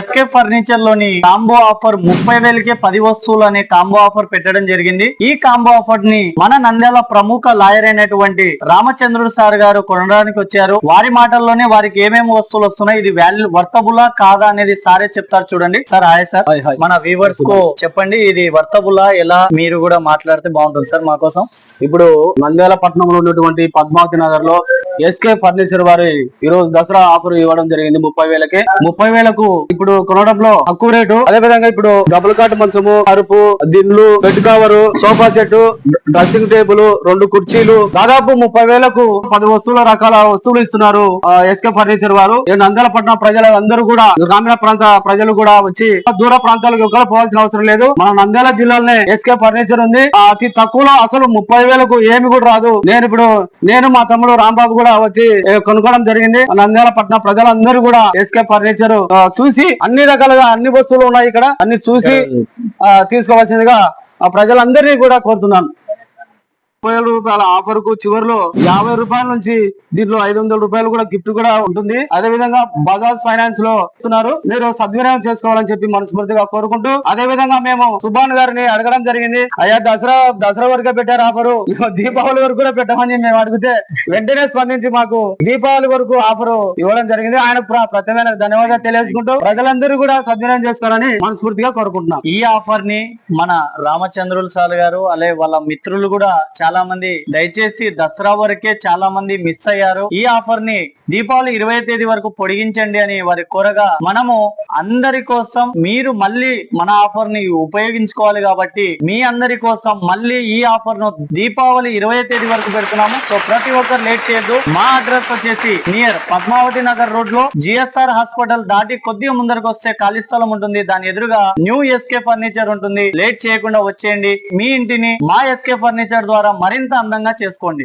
SK furniture లోని combo offer 30,000కే 10 వస్తువులు అనే కాంబో ఆఫర్ పెట్టడం జరిగింది. ఈ కాంబో ఆఫర్ ని మన నంద్యాల ప్రముఖ లాయర్ అయినటువంటి రామచంద్రుడు సార్ గారు కొనడానికి వచ్చారు. వారి మాటల్లోనే వారికి ఏమేమి వస్తువులు వస్తున్నాయి, ఇది వాల్యూ వర్తబులా కాదా అనేది సారే చెప్తారు. చూడండి సార్. Hi sir. మన వ్యూవర్స్ కు చెప్పండి, ఇది వర్తబులా ఎలా, మీరు కూడా మాట్లాడితే బాగుంటుంది సార్ మా కోసం. ఇప్పుడు నంద్యాల పట్టణంలో ఉన్నటువంటి పద్మావతి నగర్ లో ఎస్కే ఫర్నిచర్ వారి ఈరోజు దసరా ఆఫర్ ఇవ్వడం జరిగింది. 30,000కి 30,000కు ఇప్పుడు కొనడంలో తక్కువ రేటు. అదే విధంగా ఇప్పుడు డబుల్ కాట్ మంచము, అరుపు, దిండ్లు, bed cover, sofa set, dressing table, 2 కుర్చీలు, దాదాపు 30,000కు 10 వస్తువుల రకాల వస్తువులు ఇస్తున్నారు ఎస్కే ఫర్నిచర్ వారు. నంద్యాల పట్టణ ప్రజలందరూ కూడా, గ్రామీణ ప్రాంత ప్రజలు కూడా వచ్చి దూర ప్రాంతాలకు ఎక్కడ పోవాల్సిన అవసరం లేదు. మన నంద్యాల జిల్లాలోనే ఎస్కే ఫర్నిచర్ ఉంది. అతి తక్కువలో అసలు 30,000కు ఏమి కూడా రాదు. నేను మా తమ్ముడు రాంబాబు కూడా వచ్చి కొనుక్కోవడం జరిగింది. నంద్యాల పట్టణ ప్రజలందరూ కూడా ఎస్కే ఫర్నిచర్ చూసి అన్ని రకాలుగా అన్ని వస్తువులు ఉన్నాయి ఇక్కడ, అన్ని చూసి తీసుకోవాల్సిందిగా ప్రజలందరినీ కూడా కోరుతున్నాను. 30,000 రూపాయల ఆఫర్ కు చివరిలో 50 రూపాయల నుంచి దీంట్లో 500 రూపాయలు కూడా గిఫ్ట్ కూడా ఉంటుంది. అదే విధంగా బజాజ్ ఫైనాన్స్ లో ఇస్తున్నారు. మీరు సద్వినియోగం చేసుకోవాలని చెప్పి మనస్ఫూర్తిగా కోరుకుంటూ, అదే విధంగా మేము సుభాన్ గారిని అడగడం జరిగింది. అయ్యా దసరా వరకు పెట్టారు ఆఫరు, దీపావళి వరకు కూడా పెట్టమని మేము అడిగితే వెంటనే స్పందించి మాకు దీపావళి వరకు ఆఫరు ఇవ్వడం జరిగింది. ఆయన ప్రత్యేకమైన ధన్యవాదాలు తెలియజేసుకుంటూ ప్రజలందరూ కూడా సద్వినియోగం చేసుకోవాలని మనస్ఫూర్తిగా కోరుకుంటున్నాం. ఈ ఆఫర్ ని మన రామచంద్రులు సార్ గారు అలాగే వాళ్ళ మిత్రులు కూడా చాలా మంది దయచేసి దసరా వరకే చాలా మంది మిస్ అయ్యారు. ఈ ఆఫర్ ని దీపావళి 20వ తేదీ వరకు పొడిగించండి అని వారి కోరగా, మనము అందరి కోసం మీరు మళ్ళీ మన ఆఫర్ ని ఉపయోగించుకోవాలి కాబట్టి మీ అందరి కోసం మళ్ళీ ఈ ఆఫర్ ను దీపావళి 20వ తేదీ వరకు పెడుతున్నాము. సో ప్రతి ఒక్కరు లేట్ చేయొద్దు. మా అడ్రస్ వచ్చేసి నియర్ పద్మావతి నగర్ రోడ్ లో జిఎస్ఆర్ హాస్పిటల్ దాటి కొద్దిగా ముందరకు వస్తే ఖాళీ స్థలం ఉంటుంది. దాని ఎదురుగా న్యూ ఎస్కే ఫర్నిచర్ ఉంటుంది. లేట్ చేయకుండా వచ్చేయండి. మీ ఇంటిని మా ఎస్కే ఫర్నిచర్ ద్వారా మరింత అందంగా చేసుకోండి.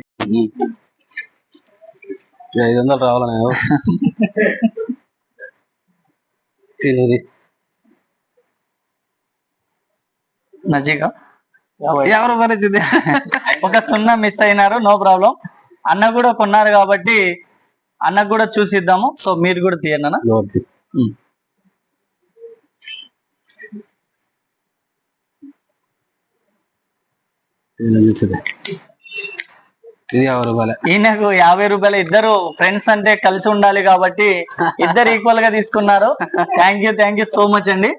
500 రావాలని నజీగా 50 రూపాయలు వచ్చింది. ఒక 0 మిస్ అయినారు, నో ప్రాబ్లం. అన్న కూడా కొన్నారు కాబట్టి అన్నకు కూడా చూసిద్దాము. సో మీరు కూడా తీయండి అన్న. ఇది 50 రూపాయలు. ఈయనకు 50 రూపాయలు. ఇద్దరు ఫ్రెండ్స్ అంటే కలిసి ఉండాలి కాబట్టి ఇద్దరు ఈక్వల్ గా తీసుకున్నారు. థ్యాంక్ యూ సో మచ్ అండి.